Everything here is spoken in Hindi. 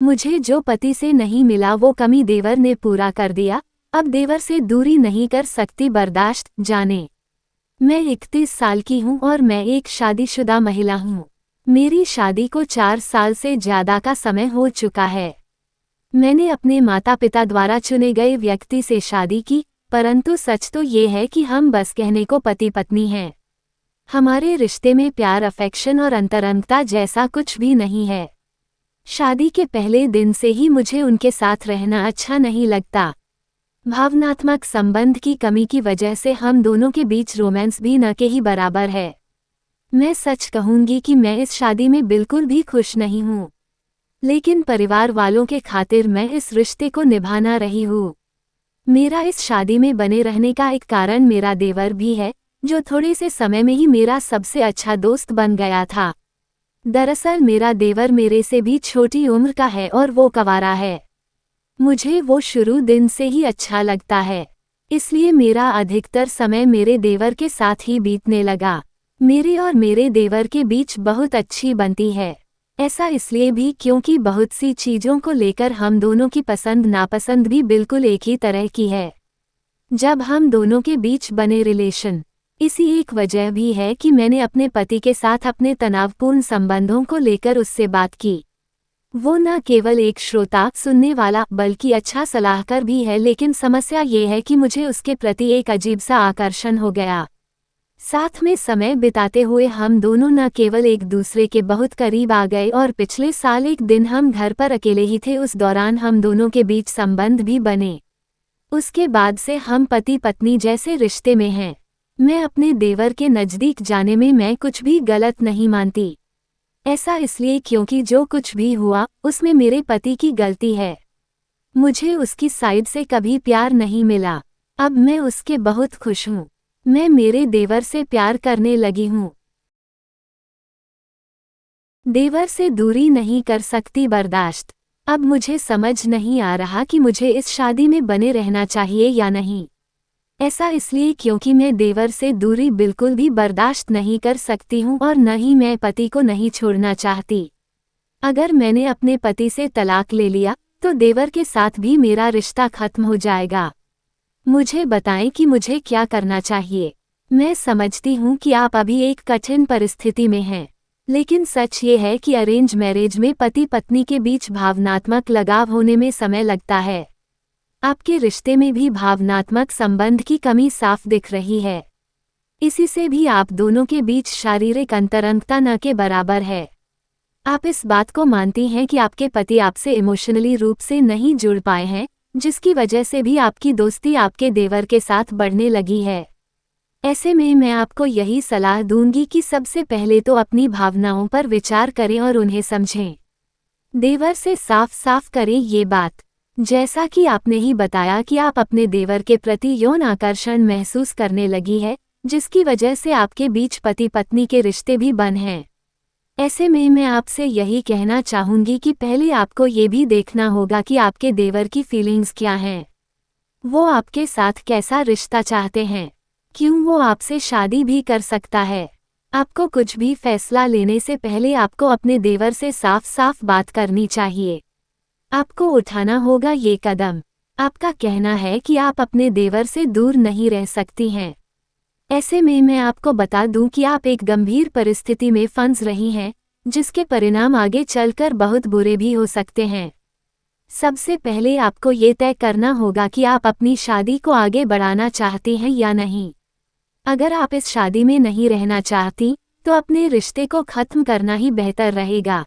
मुझे जो पति से नहीं मिला वो कमी देवर ने पूरा कर दिया। अब देवर से दूरी नहीं कर सकती बर्दाश्त। जाने, मैं 31 साल की हूँ और मैं एक शादीशुदा महिला हूँ। मेरी शादी को 4 साल से ज्यादा का समय हो चुका है। मैंने अपने माता पिता द्वारा चुने गए व्यक्ति से शादी की, परंतु सच तो ये है कि हम बस कहने को पति पत्नी हैं। हमारे रिश्ते में प्यार, अफेक्शन और अंतरंगता जैसा कुछ भी नहीं है। शादी के पहले दिन से ही मुझे उनके साथ रहना अच्छा नहीं लगता। भावनात्मक संबंध की कमी की वजह से हम दोनों के बीच रोमांस भी न के ही बराबर है। मैं सच कहूंगी कि मैं इस शादी में बिल्कुल भी खुश नहीं हूँ, लेकिन परिवार वालों के खातिर मैं इस रिश्ते को निभाना रही हूँ। मेरा इस शादी में बने रहने का एक कारण मेरा देवर भी है, जो थोड़े से समय में ही मेरा सबसे अच्छा दोस्त बन गया था। दरअसल मेरा देवर मेरे से भी छोटी उम्र का है और वो कंवारा है। मुझे वो शुरू दिन से ही अच्छा लगता है, इसलिए मेरा अधिकतर समय मेरे देवर के साथ ही बीतने लगा। मेरे और मेरे देवर के बीच बहुत अच्छी बनती है। ऐसा इसलिए भी क्योंकि बहुत सी चीज़ों को लेकर हम दोनों की पसंद नापसंद भी बिल्कुल एक ही तरह की है। जब हम दोनों के बीच बने रिलेशन, इसी एक वजह भी है कि मैंने अपने पति के साथ अपने तनावपूर्ण संबंधों को लेकर उससे बात की। वो न केवल एक श्रोता सुनने वाला बल्कि अच्छा सलाहकार भी है, लेकिन समस्या ये है कि मुझे उसके प्रति एक अजीब सा आकर्षण हो गया। साथ में समय बिताते हुए हम दोनों न केवल एक दूसरे के बहुत करीब आ गए और पिछले साल एक दिन हम घर पर अकेले ही थे, उस दौरान हम दोनों के बीच संबंध भी बने। उसके बाद से हम पति पत्नी जैसे रिश्ते में हैं। मैं अपने देवर के नज़दीक जाने में मैं कुछ भी गलत नहीं मानती। ऐसा इसलिए क्योंकि जो कुछ भी हुआ उसमें मेरे पति की गलती है। मुझे उसकी साइड से कभी प्यार नहीं मिला। अब मैं उसके बहुत खुश हूँ। मैं मेरे देवर से प्यार करने लगी हूँ। देवर से दूरी नहीं कर सकती बर्दाश्त। अब मुझे समझ नहीं आ रहा कि मुझे इस शादी में बने रहना चाहिए या नहीं। ऐसा इसलिए क्योंकि मैं देवर से दूरी बिल्कुल भी बर्दाश्त नहीं कर सकती हूँ और न ही मैं पति को नहीं छोड़ना चाहती। अगर मैंने अपने पति से तलाक ले लिया तो देवर के साथ भी मेरा रिश्ता खत्म हो जाएगा। मुझे बताएं कि मुझे क्या करना चाहिए। मैं समझती हूँ कि आप अभी एक कठिन परिस्थिति में हैं, लेकिन सच ये है कि अरेंज मैरिज में पति पत्नी के बीच भावनात्मक लगाव होने में समय लगता है। आपके रिश्ते में भी भावनात्मक संबंध की कमी साफ दिख रही है। इसी से भी आप दोनों के बीच शारीरिक अंतरंगता न के बराबर है। आप इस बात को मानती हैं कि आपके पति आपसे इमोशनली रूप से नहीं जुड़ पाए हैं, जिसकी वजह से भी आपकी दोस्ती आपके देवर के साथ बढ़ने लगी है। ऐसे में मैं आपको यही सलाह दूंगी कि सबसे पहले तो अपनी भावनाओं पर विचार करें और उन्हें समझें। देवर से साफ साफ करें ये बात। जैसा कि आपने ही बताया कि आप अपने देवर के प्रति यौन आकर्षण महसूस करने लगी है, जिसकी वजह से आपके बीच पति पत्नी के रिश्ते भी बन हैं। ऐसे में मैं आपसे यही कहना चाहूँगी कि पहले आपको ये भी देखना होगा कि आपके देवर की फीलिंग्स क्या हैं। वो आपके साथ कैसा रिश्ता चाहते हैं, क्यों वो आपसे शादी भी कर सकता है। आपको कुछ भी फैसला लेने से पहले आपको अपने देवर से साफ साफ बात करनी चाहिए। आपको उठाना होगा ये कदम। आपका कहना है कि आप अपने देवर से दूर नहीं रह सकती हैं। ऐसे में मैं आपको बता दूं कि आप एक गंभीर परिस्थिति में फंस रही हैं, जिसके परिणाम आगे चलकर बहुत बुरे भी हो सकते हैं। सबसे पहले आपको ये तय करना होगा कि आप अपनी शादी को आगे बढ़ाना चाहती हैं या नहीं। अगर आप इस शादी में नहीं रहना चाहती, तो अपने रिश्ते को खत्म करना ही बेहतर रहेगा।